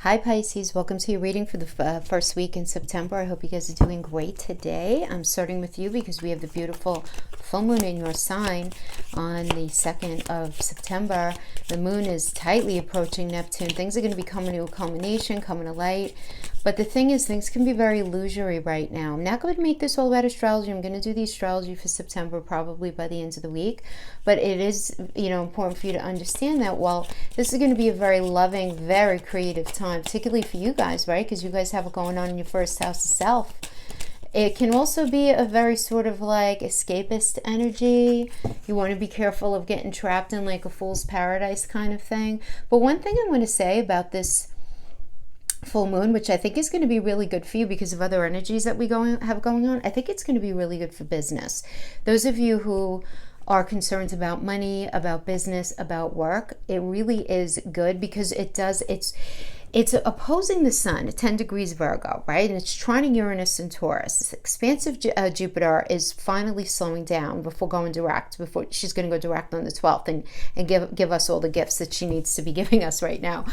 Hi Pisces, welcome to your reading for the first week in September. I hope you guys are doing great today. I'm starting with you because we have the beautiful full moon in your sign on the 2nd of September. The moon is tightly approaching Neptune. Things are going to be coming to a culmination, coming to light. But the thing is, things can be very illusory right now. I'm not going to make this all about astrology. I'm going to do the astrology for September probably by the end of the week. But it is, important for you to understand that while this is going to be a very loving, very creative time, particularly for you guys, right? Because you guys have it going on in your first house of self. It can also be a very sort of like escapist energy. You want to be careful of getting trapped in like a fool's paradise kind of thing. But one thing I want to say about this full moon, which I think is going to be really good for you because of other energies that we have going on, I think it's going to be really good for business. Those of you who are concerned about money, about business, about work, it really is good because it's opposing the sun at 10 degrees Virgo, right? And it's trining Uranus and Taurus. This expansive Jupiter is finally slowing down before going direct, before she's going to go direct on the 12th and give us all the gifts that she needs to be giving us right now.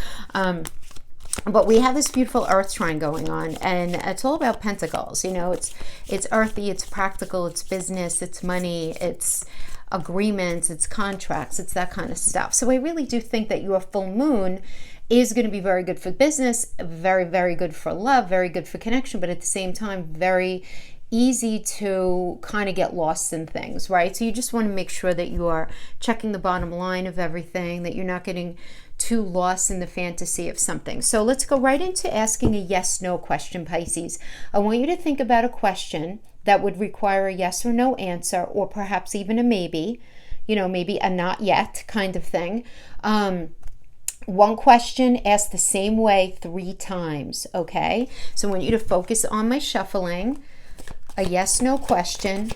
But we have this beautiful earth trine going on, and it's all about pentacles. It's earthy, it's practical, it's business, it's money, it's agreements, it's contracts, it's that kind of stuff. So I really do think that your full moon is going to be very good for business, very, very good for love, very good for connection, but at the same time, very easy to kind of get lost in things, right? So you just want to make sure that you are checking the bottom line of everything, that you're not getting too lost in the fantasy of something. So let's go right into asking a yes/no question, Pisces. I want you to think about a question that would require a yes or no answer, or perhaps even a maybe, maybe a not yet kind of thing. One question asked the same way 3 times, okay? So I want you to focus on my shuffling. A yes/no question,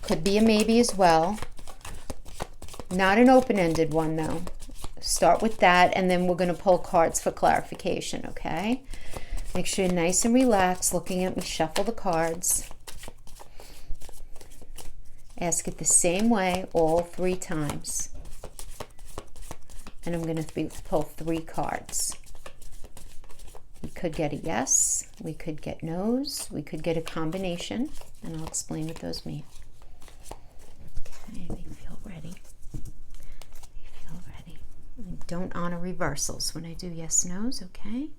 could be a maybe as well. Not an open-ended one though. Start with that, and then we're going to pull cards for clarification, okay? Make sure you're nice and relaxed, looking at me shuffle the cards. Ask it the same way all 3 times. And I'm going to pull 3 cards. We could get a yes, we could get no's, we could get a combination, and I'll explain what those mean. Okay, make me feel ready. I don't honor reversals when I do yes, no's, okay?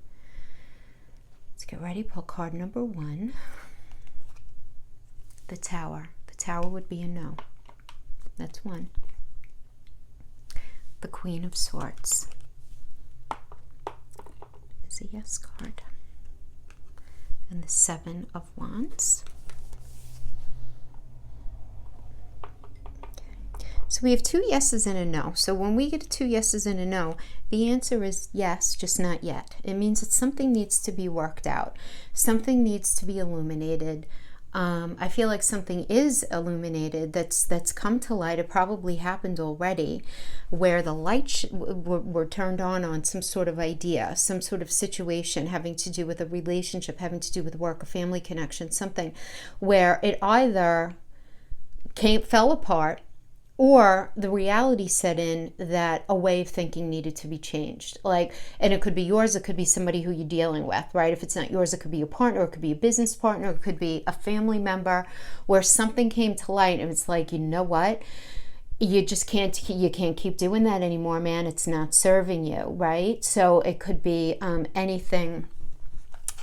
Let's get ready. Pull card number 1. The Tower. The Tower would be a no. That's 1. The Queen of Swords is a yes card. And the 7 of Wands. So we have 2 yeses and a no. So when we get 2 yeses and a no, the answer is yes, just not yet. It means that something needs to be worked out. Something needs to be illuminated. I feel like something is illuminated that's come to light. It probably happened already, where the lights were turned on some sort of idea, some sort of situation having to do with a relationship, having to do with work, a family connection, something where it either fell apart, or the reality set in that a way of thinking needed to be changed. And it could be yours, it could be somebody who you're dealing with, right? If it's not yours, it could be a partner, it could be a business partner, it could be a family member, where something came to light and it's like, you know what? You can't keep doing that anymore, man. It's not serving you, right? So it could be anything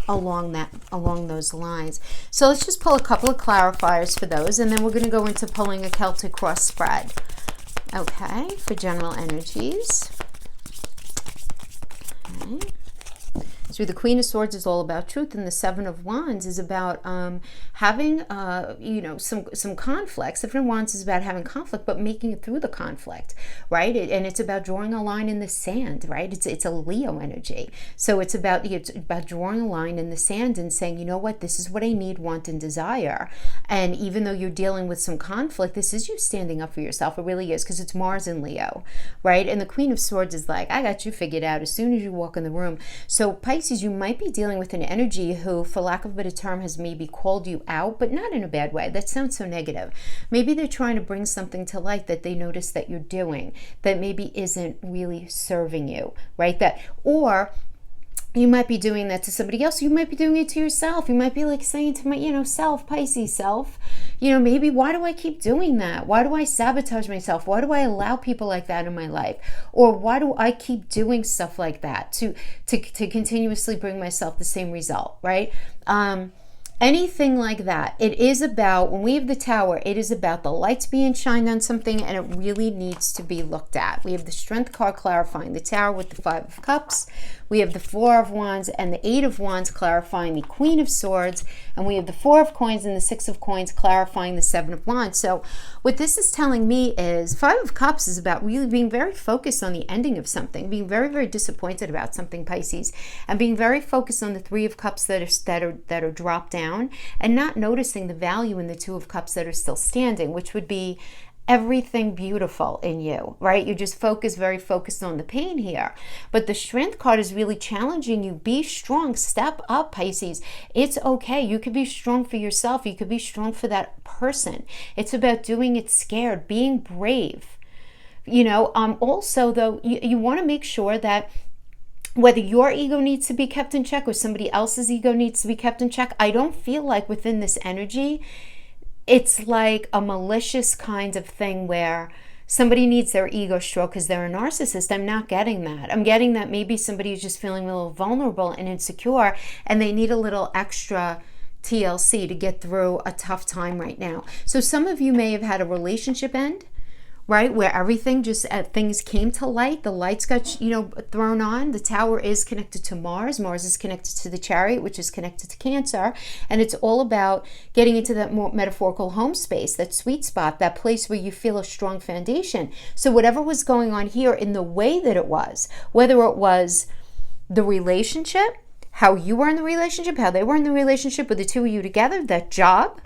along those lines. So let's just pull a couple of clarifiers for those, and then we're going to go into pulling a Celtic cross spread, okay, for general energies. Okay. So the Queen of Swords is all about truth, and the 7 of Wands is about having some conflict. 7 of Wands is about having conflict, but making it through the conflict, right? And it's about drawing a line in the sand, right? It's a Leo energy, so it's about drawing a line in the sand and saying, you know what, this is what I need, want, and desire. And even though you're dealing with some conflict, this is you standing up for yourself. It really is, because it's Mars in Leo, right? And the Queen of Swords is like, I got you figured out as soon as you walk in the room. So Pisces, you might be dealing with an energy who, for lack of a better term, has maybe called you out, but not in a bad way. That sounds so negative. Maybe they're trying to bring something to light that they notice that you're doing that maybe isn't really serving you, right? Or You might be doing that to somebody else. You might be doing it to yourself. You might be like saying to my, self, Pisces self, maybe why do I keep doing that? Why do I sabotage myself? Why do I allow people like that in my life? Or why do I keep doing stuff like that to continuously bring myself the same result, right? Anything like that. It is about, when we have the Tower, it is about the lights being shined on something, and it really needs to be looked at. We have the Strength card clarifying the Tower with the Five of Cups. We have the Four of Wands and the Eight of Wands clarifying the Queen of Swords. And we have the Four of Coins and the Six of Coins clarifying the Seven of Wands. So what this is telling me is Five of Cups is about really being very focused on the ending of something, being very, very disappointed about something, Pisces, and being very focused on the Three of Cups that are dropped down, and not noticing the value in the Two of Cups that are still standing, which would be everything beautiful in you, right? You just very focused on the pain here. But the Strength card is really challenging you. Be strong. Step up, Pisces. It's okay. You could be strong for yourself. You could be strong for that person. It's about doing it scared, being brave. Also, though, you want to make sure that whether your ego needs to be kept in check or somebody else's ego needs to be kept in check, I don't feel like within this energy, it's like a malicious kind of thing where somebody needs their ego stroked because they're a narcissist. I'm not getting that. I'm getting that maybe somebody is just feeling a little vulnerable and insecure, and they need a little extra TLC to get through a tough time right now. So some of you may have had a relationship end, right, where everything just, things came to light, the lights got, thrown on. The Tower is connected to Mars. Mars is connected to the Chariot, which is connected to Cancer. And it's all about getting into that more metaphorical home space, that sweet spot, that place where you feel a strong foundation. So whatever was going on here in the way that it was, whether it was the relationship, how you were in the relationship, how they were in the relationship with the two of you together, that job,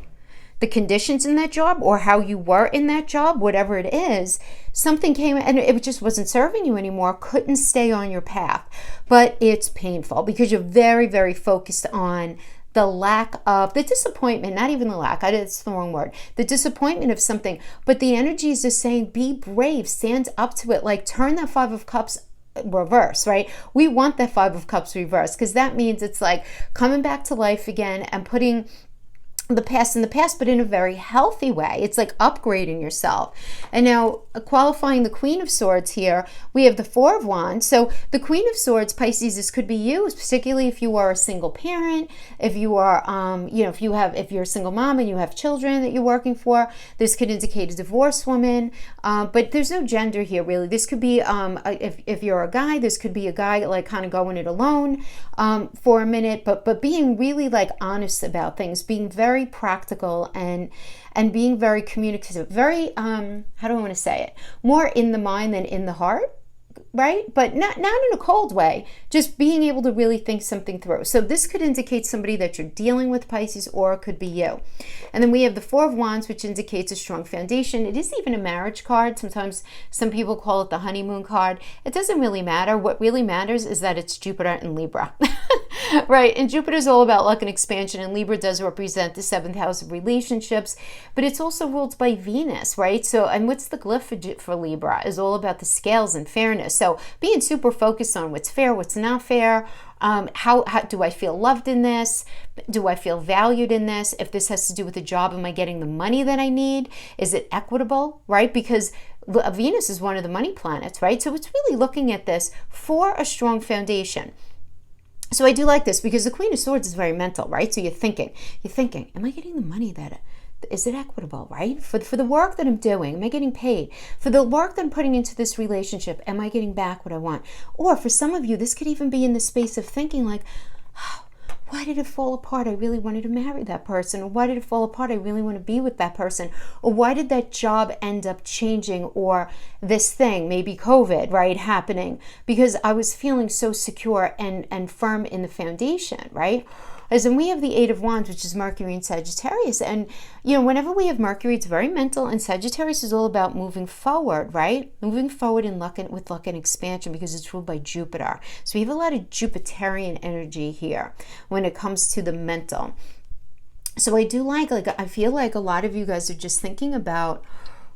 the conditions in that job, or how you were in that job, whatever it is, something came and it just wasn't serving you anymore, couldn't stay on your path. But it's painful because you're very, very focused on the lack of, the disappointment, not even the lack, it's the wrong word, the disappointment of something. But the energy is just saying, be brave, stand up to it, like turn that Five of Cups reverse, right? We want that Five of Cups reverse because that means it's like coming back to life again and putting the past in the past, but in a very healthy way. It's like upgrading yourself. And now qualifying the Queen of Swords here, we have the Four of Wands. So the Queen of Swords, Pisces, this could be you, particularly if you are a single parent, if you are, if you're a single mom and you have children that you're working for. This could indicate a divorced woman, but there's no gender here really. This could be, if you're a guy, this could be a guy like kind of going it alone for a minute, but being really like honest about things, being very practical and being very communicative, very how do I want to say it, more in the mind than in the heart, right? But not in a cold way, just being able to really think something through. So this could indicate somebody that you're dealing with, Pisces, or it could be you. And then we have the Four of Wands, which indicates a strong foundation. It is even a marriage card. Sometimes some people call it the honeymoon card. It doesn't really matter. What really matters is that it's Jupiter and Libra, right? And Jupiter is all about luck and expansion, and Libra does represent the 7th house of relationships, but it's also ruled by Venus, right? So, and what's the glyph for Libra is all about the scales and fairness. So being super focused on what's fair, what's not fair, how do I feel loved in this? Do I feel valued in this? If this has to do with a job, am I getting the money that I need? Is it equitable, right? Because Venus is one of the money planets, right? So it's really looking at this for a strong foundation. So I do like this because the Queen of Swords is very mental, right? So you're thinking, am I getting the money that, is it equitable, right? For the work that I'm doing, am I getting paid? For the work that I'm putting into this relationship, am I getting back what I want? Or for some of you, this could even be in the space of thinking like, oh, why did it fall apart? I really wanted to marry that person. Or why did it fall apart? I really want to be with that person. Or why did that job end up changing? Or this thing, maybe COVID, right, happening because I was feeling so secure and firm in the foundation, right? As in we have the Eight of Wands, which is Mercury and Sagittarius. And, whenever we have Mercury, it's very mental. And Sagittarius is all about moving forward, right? Moving forward in with luck and expansion because it's ruled by Jupiter. So we have a lot of Jupiterian energy here when it comes to the mental. So I do I feel like a lot of you guys are just thinking about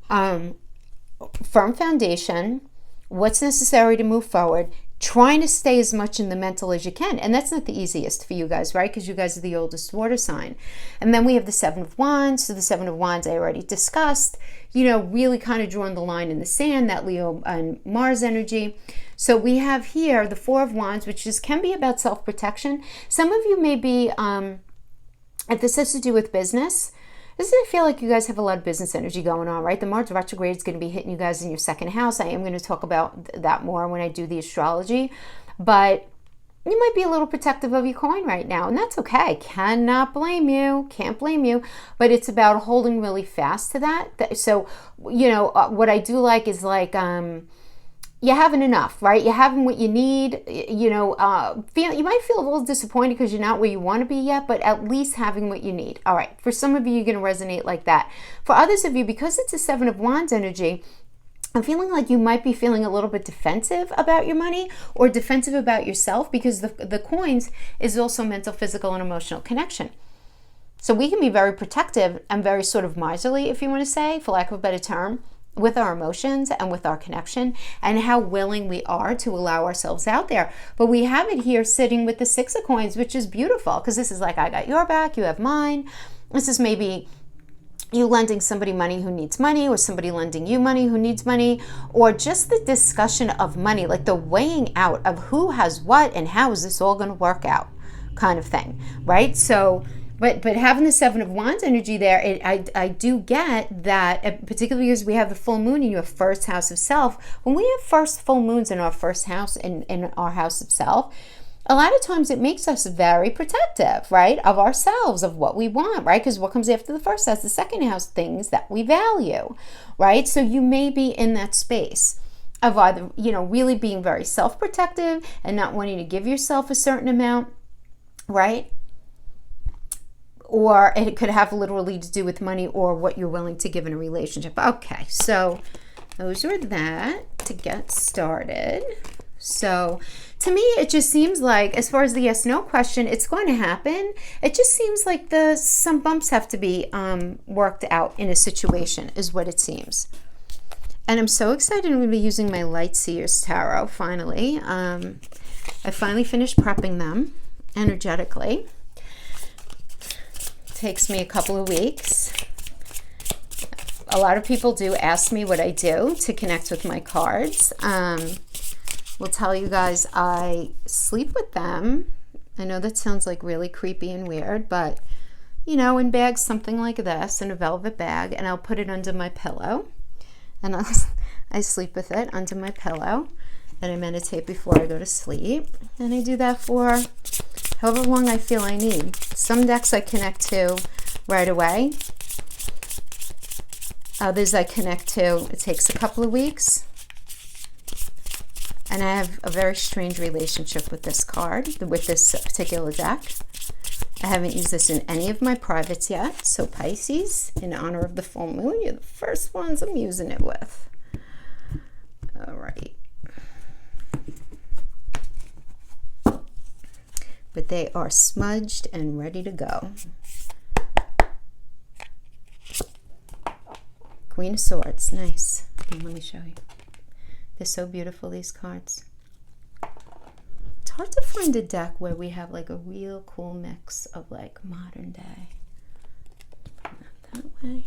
firm foundation, what's necessary to move forward, trying to stay as much in the mental as you can. And that's not the easiest for you guys, right? Because you guys are the oldest water sign. And then we have the Seven of Wands. So the Seven of Wands I already discussed, you know, really kind of drawing the line in the sand, that Leo and Mars energy. So we have here the Four of Wands, which can be about self-protection. Some of you may be, if this has to do with business, I feel like you guys have a lot of business energy going on, right? The Mars retrograde is going to be hitting you guys in your second house. I am going to talk about that more when I do the astrology. But you might be a little protective of your coin right now, and that's okay. Cannot blame you. Can't blame you. But it's about holding really fast to that. So, you know, what I do like is like, you're having enough, right? You're having what you need. You know, you might feel a little disappointed because you're not where you want to be yet, but at least having what you need. All right. For some of you, you're going to resonate like that. For others of you, because it's a Seven of Wands energy, I'm feeling like you might be feeling a little bit defensive about your money or defensive about yourself, because the coins is also mental, physical, and emotional connection. So we can be very protective and very sort of miserly, if you want to say, for lack of a better term, with our emotions and with our connection, and how willing we are to allow ourselves out there. But we have it here sitting with the Six of Coins, which is beautiful, because this is like, I got your back, you have mine. This is maybe you lending somebody money who needs money, or somebody lending you money who needs money, or just the discussion of money, like the weighing out of who has what and how is this all going to work out kind of thing, right? So But having the Seven of Wands energy there, I do get that, particularly because we have the full moon in your first house of self. When we have first full moons in our first house, in our house of self, a lot of times it makes us very protective, right, of ourselves, of what we want, right? Because what comes after the first house, the second house, things that we value, right? So you may be in that space of either, you know, really being very self-protective and not wanting to give yourself a certain amount, right? Or it could have literally to do with money or what you're willing to give in a relationship. Okay, so those are that to get started. So to me, it just seems like, as far as the yes/no question, it's going to happen. It just seems like some bumps have to be worked out in a situation, is what it seems. And I'm so excited. I'm going to be using my Light Seers Tarot finally. I finally finished prepping them energetically. Takes me a couple of weeks. A lot of people do ask me what I do to connect with my cards. Will tell you guys I sleep with them. I know that sounds like really creepy and weird, but you know, in bags something like this, in a velvet bag, and I'll put it under my pillow, and I sleep with it under my pillow, and I meditate before I go to sleep, and I do that for however long I feel I need. Some decks I connect to right away. Others I connect to, it takes a couple of weeks. And I have a very strange relationship with this card, with this particular deck. I haven't used this in any of my privates yet. So Pisces, in honor of the full moon, you're the first ones I'm using it with. All right. But they are smudged and ready to go. Queen of Swords, nice. Let me show you. They're so beautiful, these cards. It's hard to find a deck where we have like a real cool mix of like modern day. Not that way.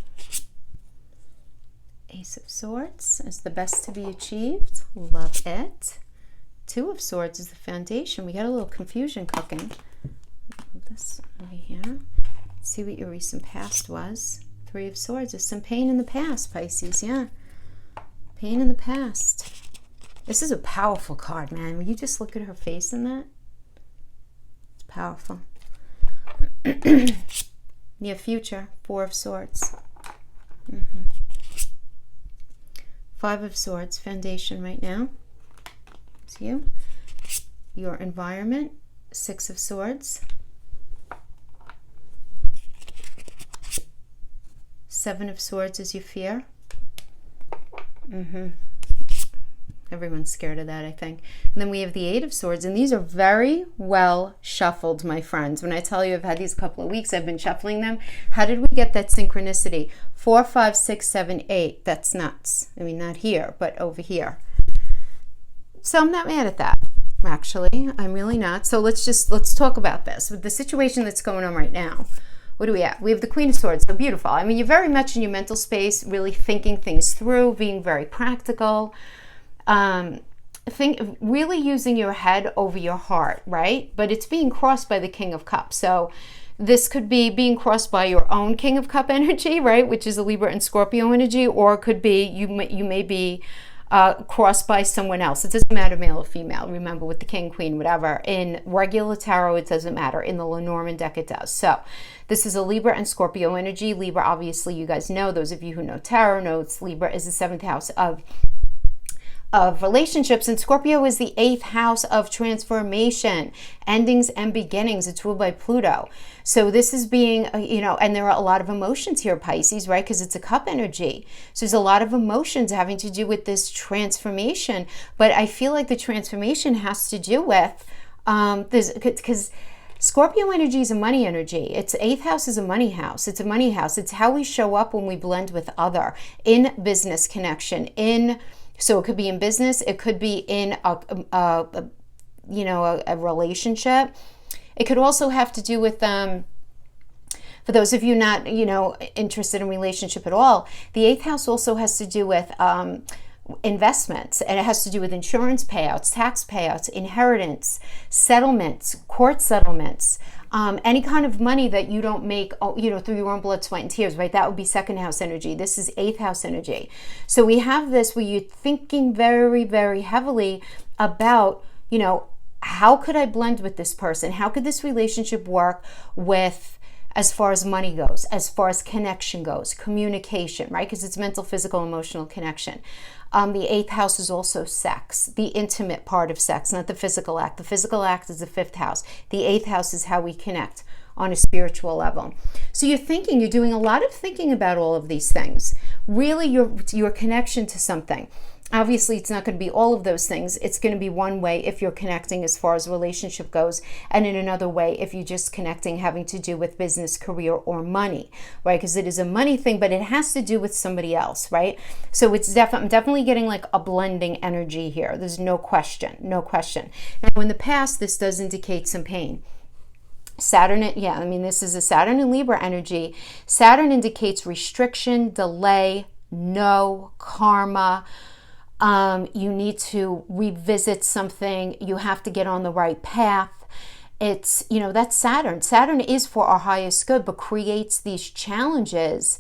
Ace of Swords is the best to be achieved. Love it. Two of Swords is the foundation. We got a little confusion cooking. Move this over here. See what your recent past was. Three of Swords. There's some pain in the past, Pisces. Yeah. Pain in the past. This is a powerful card, man. Will you just look at her face in that? It's powerful. Near future. Four of Swords. Five of Swords. Foundation right now. It's you. Your environment. Six of Swords. Seven of Swords is your fear. Everyone's scared of that, I think. And then we have the Eight of Swords, and these are very well shuffled, my friends. When I tell you I've had these a couple of weeks, I've been shuffling them. How did we get that synchronicity? 4, 5, 6, 7, 8. That's nuts. I mean, not here, but over here. So I'm not mad at that. actually. I'm really not. So let's talk about this. With the situation that's going on right now, what do we have? We have the Queen of Swords. So beautiful. I mean, you're very much in your mental space, really thinking things through, being very practical. Really using your head over your heart, right? But it's being crossed by the King of Cups. So this could be being crossed by your own King of Cup energy, right? Which is a Libra and Scorpio energy, or it could be you may be crossed by someone else. It doesn't matter male or female. Remember, with the King, Queen, whatever. In regular tarot, it doesn't matter. In the Lenormand deck, it does. So this is a Libra and Scorpio energy. Libra, obviously, you guys know, those of you who know tarot know Libra is the 7th house of relationships, and Scorpio is the 8th house of transformation, endings and beginnings. It's ruled by Pluto. So this is being, and there are a lot of emotions here, Pisces, right? Because it's a cup energy. So there's a lot of emotions having to do with this transformation. But I feel like the transformation has to do with this, because Scorpio energy is a money energy. Its 8th house is a money house. It's a money house. It's how we show up when we blend with other, in business connection, so it could be in business, it could be in a relationship. It could also have to do with, for those of you not, interested in relationship at all, the 8th house also has to do with investments, and it has to do with insurance payouts, tax payouts, inheritance, settlements, court settlements, any kind of money that you don't make, through your own blood, sweat, and tears, right? That would be 2nd house energy. This is 8th house energy. So we have this where you're thinking very, very heavily about, how could I blend with this person? How could this relationship work with, as far as money goes, as far as connection goes, communication, right? Because it's mental, physical, emotional connection. The 8th house is also sex, the intimate part of sex, not the physical act. The physical act is the 5th house. The 8th house is how we connect on a spiritual level. So you're doing a lot of thinking about all of these things. Really, your connection to something. Obviously, it's not going to be all of those things. It's going to be one way if you're connecting as far as a relationship goes, and in another way if you're just connecting having to do with business, career, or money, right? Because it is a money thing, but it has to do with somebody else, right? So it's I'm definitely getting like a blending energy here. There's no question. Now, in the past, this does indicate some pain. Saturn, this is a Saturn and Libra energy. Saturn indicates restriction, delay, no karma. You need to revisit something. You have to get on the right path. It's, that's Saturn. Saturn is for our highest good, but creates these challenges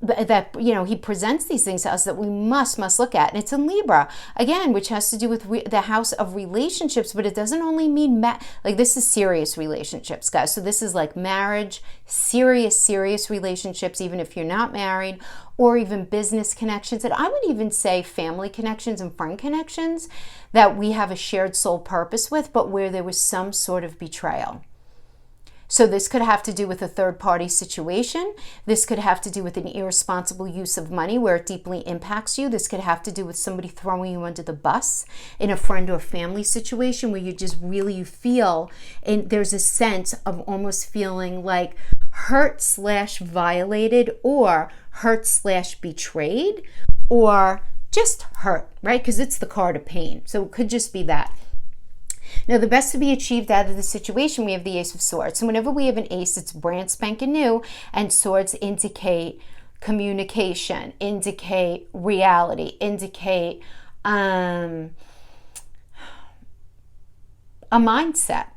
that, he presents these things to us that we must look at. And it's in Libra, again, which has to do with the house of relationships, but it doesn't only mean, this is serious relationships, guys. So this is like marriage, serious relationships, even if you're not married, or even business connections. And I would even say family connections and friend connections that we have a shared soul purpose with, but where there was some sort of betrayal. So this could have to do with a third-party situation. This could have to do with an irresponsible use of money where it deeply impacts you. This could have to do with somebody throwing you under the bus in a friend or family situation where you just really feel, and there's a sense of almost feeling like hurt/violated, or hurt/betrayed, or just hurt, right? Because it's the card of pain. So it could just be that. Now, the best to be achieved out of the situation, we have the Ace of Swords. So whenever we have an ace, it's brand spanking new, and swords indicate communication, indicate reality, indicate a mindset.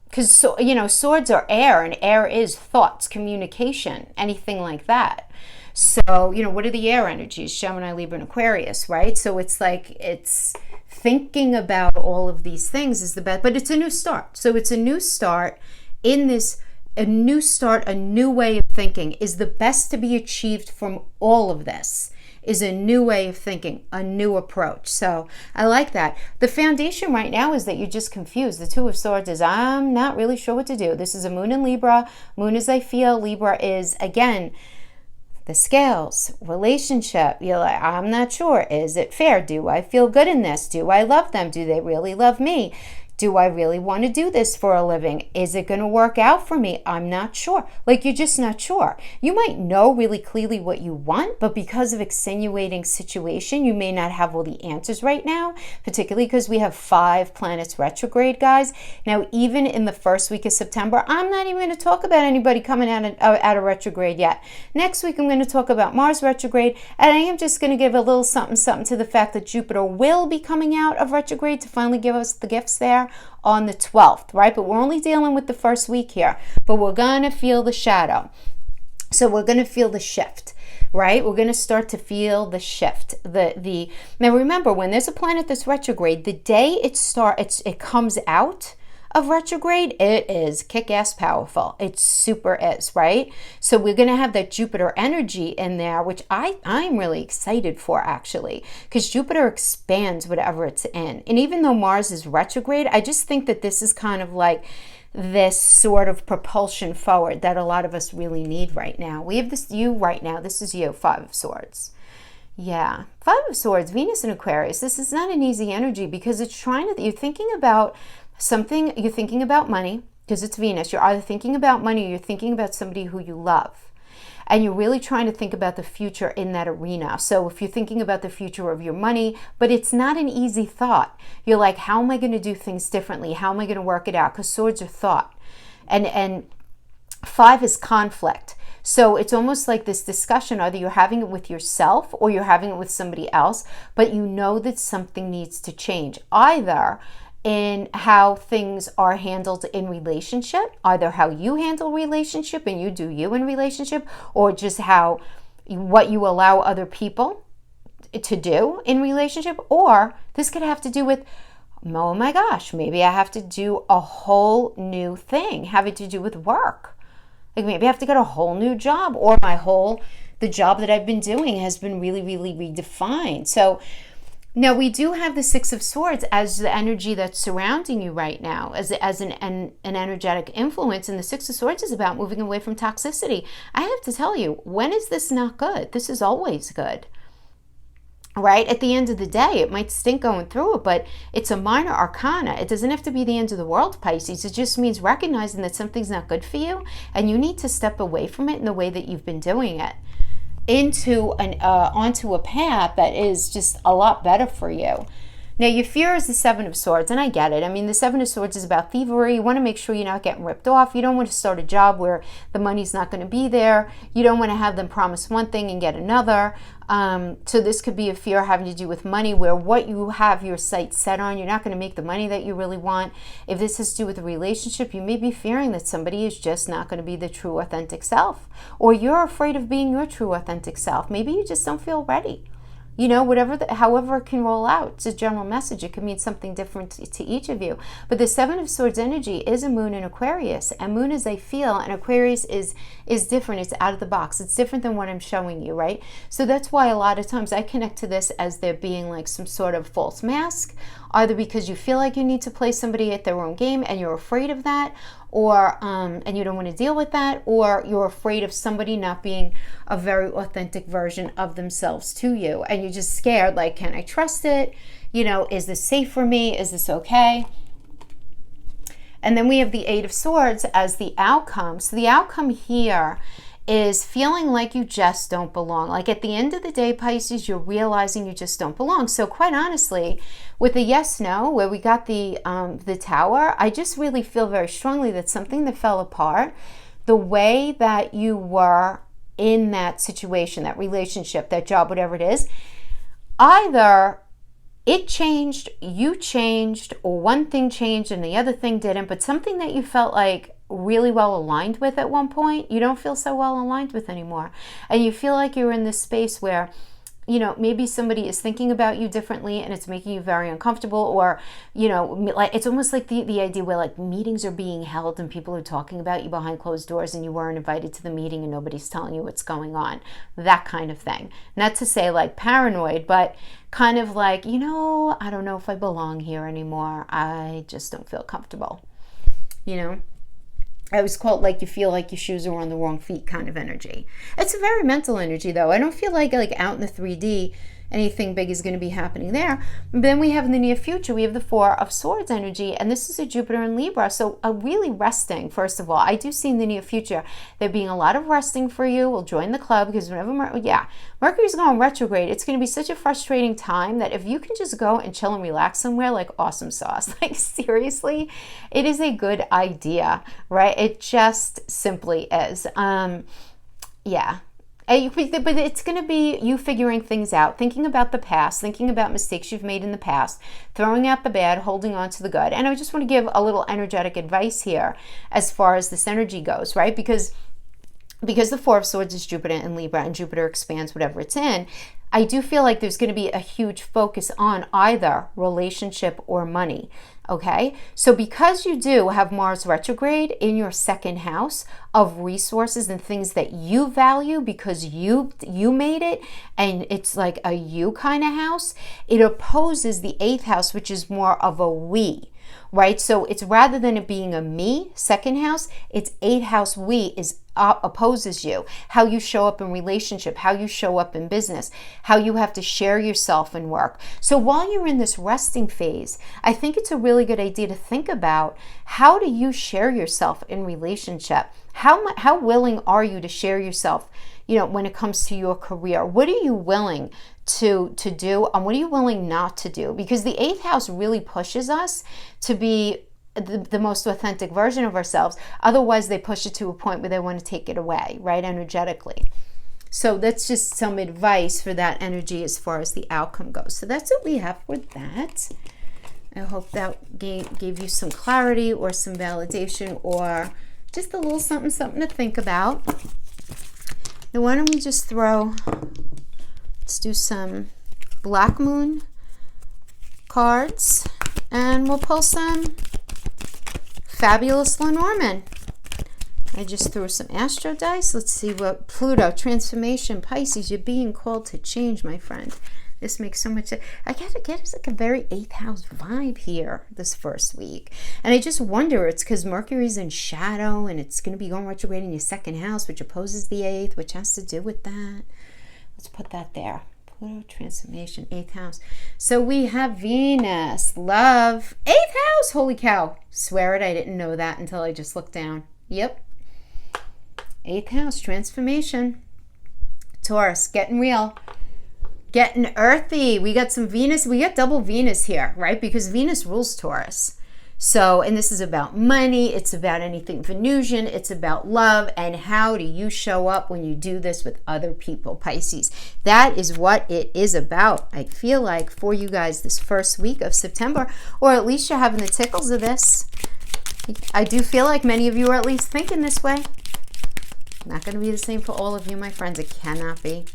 Because, swords are air, and air is thoughts, communication, anything like that. So, what are the air energies? Gemini, Libra, and Aquarius, right? So it's like, it's thinking about all of these things is the best, but it's a new start. So it's a new start in this, a new way of thinking is the best to be achieved from all of this, is a new way of thinking, a new approach. So I like that. The foundation right now is that you're just confused. The Two of Swords is, I'm not really sure what to do. This is a moon in Libra. Moon is I feel. Libra is, again, the scales, relationship. You're like, I'm not sure. Is it fair? Do I feel good in this? Do I love them? Do they really love me? Do I really want to do this for a living? Is it going to work out for me? I'm not sure. Like, you're just not sure. You might know really clearly what you want, but because of extenuating situation, you may not have all the answers right now, particularly because we have 5 planets retrograde, guys. Now, even in the first week of September, I'm not even going to talk about anybody coming out of retrograde yet. Next week, I'm going to talk about Mars retrograde, and I am just going to give a little something to the fact that Jupiter will be coming out of retrograde to finally give us the gifts there on the 12th, right? But we're only dealing with the first week here, but we're going to feel the shadow. So we're going to feel the shift, right? We're going to start to feel the shift. Now remember, when there's a planet that's retrograde, the day it comes out of retrograde, it is kick-ass powerful. It super is, right? So we're going to have that Jupiter energy in there, which I'm really excited for, actually, because Jupiter expands whatever it's in. And even though Mars is retrograde, I just think that this is kind of like this sort of propulsion forward that a lot of us really need right now. We have this you right now. This is you, 5 of Swords. Yeah, 5 of Swords, Venus and Aquarius. This is not an easy energy because it's you're thinking about something, you're thinking about money because it's Venus. You're either thinking about money or you're thinking about somebody who you love. And you're really trying to think about the future in that arena. So if you're thinking about the future of your money, but it's not an easy thought. You're like, how am I going to do things differently? How am I going to work it out? Because swords are thought. And 5 is conflict. So it's almost like this discussion, either you're having it with yourself or you're having it with somebody else, but you know that something needs to change. Either in how things are handled in relationship, either how you handle relationship and you do you in relationship, or just what you allow other people to do in relationship. Or this could have to do with, oh my gosh, maybe I have to do a whole new thing having to do with work. Like maybe I have to get a whole new job, or the job that I've been doing has been really, really redefined. So now we do have the 6 of Swords as the energy that's surrounding you right now, as an energetic influence. And the 6 of Swords is about moving away from toxicity. I have to tell you, when is this not good? This is always good, right? At the end of the day, it might stink going through it, but it's a minor arcana. It doesn't have to be the end of the world, Pisces. It just means recognizing that something's not good for you and you need to step away from it in the way that you've been doing it, onto a path that is just a lot better for you. Now, your fear is the 7 of Swords, and I get it. I mean, the 7 of Swords is about thievery. You want to make sure you're not getting ripped off. You don't want to start a job where the money's not going to be there. You don't want to have them promise one thing and get another. So this could be a fear having to do with money, where what you have your sights set on, you're not going to make the money that you really want. If this has to do with a relationship, you may be fearing that somebody is just not going to be the true, authentic self. Or you're afraid of being your true, authentic self. Maybe you just don't feel ready. You know, however it can roll out. It's a general message. It can mean something different to each of you. But the 7 of Swords energy is a moon in Aquarius. And moon is a feel, and Aquarius is different. It's out of the box. It's different than what I'm showing you, right? So that's why a lot of times I connect to this as there being like some sort of false mask, either because you feel like you need to play somebody at their own game and you're afraid of that, or and you don't want to deal with that, or you're afraid of somebody not being a very authentic version of themselves to you, and you're just scared, like, can I trust it? You know, is this safe for me? Is this okay? And then we have the 8 of Swords as the outcome. So the outcome here is feeling like you just don't belong. Like at the end of the day, Pisces, you're realizing you just don't belong. So quite honestly, with the yes/no, where we got the Tower, I just really feel very strongly that something that fell apart, the way that you were in that situation, that relationship, that job, whatever it is, either it changed, you changed, or one thing changed and the other thing didn't, but something that you felt like really well aligned with at one point, you don't feel so well aligned with anymore. And you feel like you're in this space where, you know, maybe somebody is thinking about you differently and it's making you very uncomfortable, or, you know, like it's almost like the idea where like meetings are being held and people are talking about you behind closed doors and you weren't invited to the meeting and nobody's telling you what's going on. That kind of thing. Not to say like paranoid, but kind of like, you know, I don't know if I belong here anymore. I just don't feel comfortable. You know? I always call it like you feel like your shoes are on the wrong feet kind of energy. It's a very mental energy though. I don't feel like out in the 3D anything big is going to be happening there. But then we have in the near future, we have the Four of Swords energy, and this is a Jupiter in Libra. So really resting, first of all. I do see in the near future there being a lot of resting for you. We'll join the club because whenever, Mercury's going retrograde, it's going to be such a frustrating time that if you can just go and chill and relax somewhere, like awesome sauce, like seriously, it is a good idea, right? It just simply is. But it's going to be you figuring things out, thinking about the past, thinking about mistakes you've made in the past, throwing out the bad, holding on to the good. And I just want to give a little energetic advice here as far as this energy goes, right? Because the Four of Swords is Jupiter in Libra, and Jupiter expands whatever it's in, I do feel like there's going to be a huge focus on either relationship or money, okay? So because you do have Mars retrograde in your second house of resources and things that you value because you made it, and it's like a you kind of house, it opposes the 8th house, which is more of a we. Right? So it's rather than it being a me, second house, it's 8th house we is opposes you. How you show up in relationship, how you show up in business, how you have to share yourself in work. So while you're in this resting phase, I think it's a really good idea to think about how do you share yourself in relationship? How willing are you to share yourself, when it comes to your career? What are you willing to do, and what are you willing not to do? Because the 8th house really pushes us to be the most authentic version of ourselves. Otherwise, they push it to a point where they want to take it away, right, energetically. So that's just some advice for that energy as far as the outcome goes. So that's what we have for that. I hope that gave you some clarity or some validation or just a little something to think about. Now, why don't we just let's do some Black Moon cards, and we'll pull some Fabulous Lenormand. I just threw some Astro dice. Let's see what Pluto, transformation, Pisces, you're being called to change, my friend. This makes so much sense. I get it's like a very 8th house vibe here this first week. And I just wonder, it's because Mercury's in shadow and it's going to be going retrograde in your second house, which opposes the 8th, which has to do with that. Let's put that there. Pluto, transformation, 8th house. So we have Venus, love, 8th house. Holy cow. Swear it, I didn't know that until I just looked down. Yep. 8th house, transformation. Taurus, getting real. Getting earthy. We got some Venus. We got double Venus here, right? Because Venus rules Taurus. So, and this is about money. It's about anything Venusian. It's about love. And how do you show up when you do this with other people, Pisces? That is what it is about, I feel like, for you guys this first week of September. Or at least you're having the tickles of this. I do feel like many of you are at least thinking this way. Not going to be the same for all of you, my friends. It cannot be.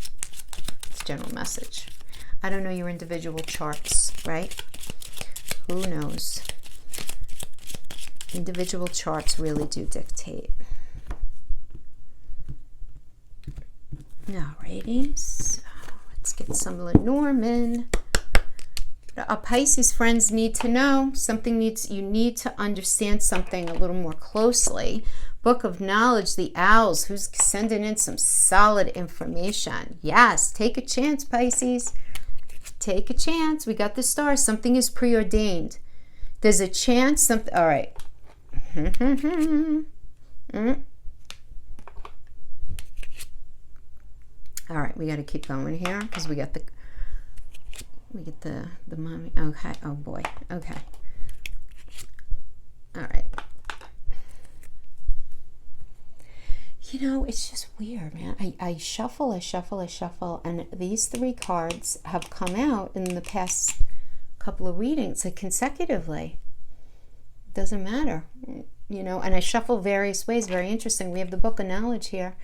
General message. I don't know your individual charts, right? Who knows? Individual charts really do dictate. Alrighty, so let's get some Lenormand. Our Pisces friends need to know something. You need to understand something a little more closely. Book of Knowledge, the Owls, who's sending in some solid information. Yes, take a chance, Pisces. Take a chance. We got the stars. Something is preordained. There's a chance. All right. All right, we got to keep going here because we get the mommy. Okay. Oh boy. Okay. All right. It's just weird, man. I shuffle, and these 3 cards have come out in the past couple of readings, like consecutively. Doesn't matter, and I shuffle various ways. Very interesting. We have the Book of Knowledge here.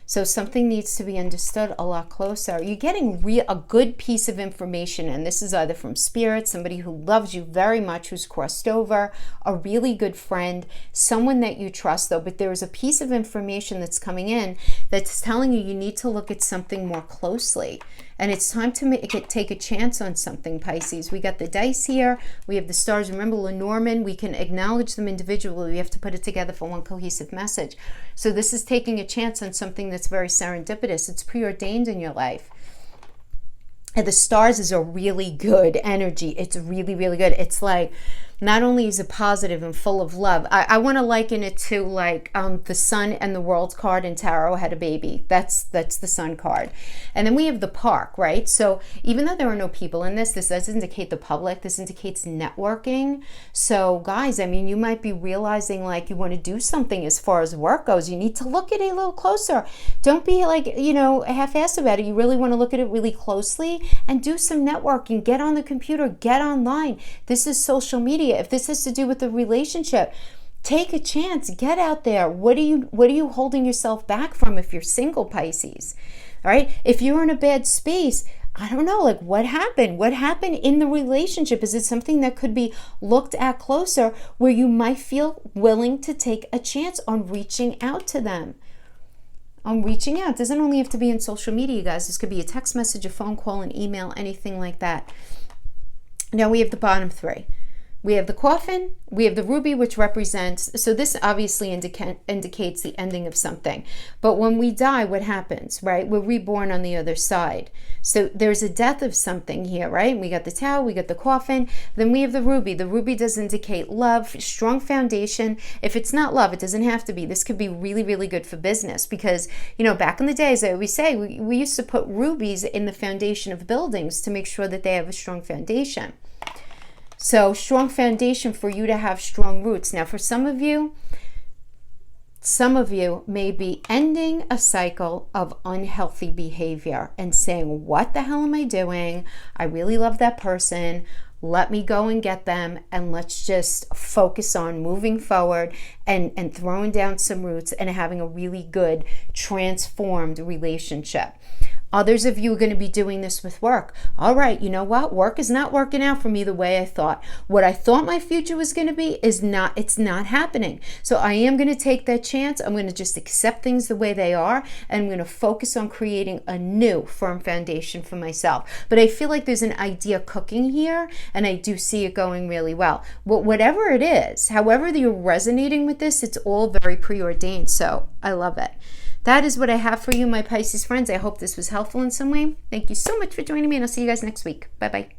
So something needs to be understood a lot closer. You're getting a good piece of information, and this is either from Spirit, somebody who loves you very much, who's crossed over, a really good friend, someone that you trust, though. But there is a piece of information that's coming in that's telling you need to look at something more closely. And it's time to take a chance on something, Pisces. We got the dice here. We have the stars. Remember, Lenormand, we can acknowledge them individually. We have to put it together for one cohesive message. So this is taking a chance on something that's very serendipitous. It's preordained in your life. And the stars is a really good energy. It's really, really good. It's like, not only is it positive and full of love, I want to liken it to like the Sun and the World card in tarot had a baby. That's the Sun card. And then we have the Park, right? So even though there are no people in this does indicate the public. This indicates networking. So guys, I mean, you might be realizing like you want to do something as far as work goes. You need to look at it a little closer. Don't be like, you know, half-assed about it. You really want to look at it really closely and do some networking. Get on the computer, get online. This is social media. If this has to do with a relationship, take a chance, get out there. What are you holding yourself back from if you're single, Pisces? All right. If you're in a bad space, I don't know, like what happened? What happened in the relationship? Is it something that could be looked at closer where you might feel willing to take a chance on reaching out to them? On reaching out. It doesn't only have to be in social media, guys. This could be a text message, a phone call, an email, anything like that. Now we have the bottom three. We have the Coffin, we have the Ruby, which represents, so this obviously indicates the ending of something. But when we die, what happens, right? We're reborn on the other side. So there's a death of something here, right? We got the Tower, we got the Coffin, then we have the Ruby. The Ruby does indicate love, strong foundation. If it's not love, it doesn't have to be. This could be really, really good for business because, you know, back in the days, I always say, we used to put rubies in the foundation of buildings to make sure that they have a strong foundation. So strong foundation for you to have strong roots. Now, for some of you may be ending a cycle of unhealthy behavior and saying, what the hell am I doing? I really love that person. Let me go and get them, and let's just focus on moving forward and throwing down some roots and having a really good transformed relationship. Others of you are going to be doing this with work. All right, you know what? Work is not working out for me the way I thought. What I thought my future was going to be it's not happening. So I am going to take that chance. I'm going to just accept things the way they are, and I'm going to focus on creating a new firm foundation for myself. But I feel like there's an idea cooking here, and I do see it going really well. But whatever it is, however you're resonating with this, it's all very preordained. So I love it. That is what I have for you, my Pisces friends. I hope this was helpful in some way. Thank you so much for joining me, and I'll see you guys next week. Bye-bye.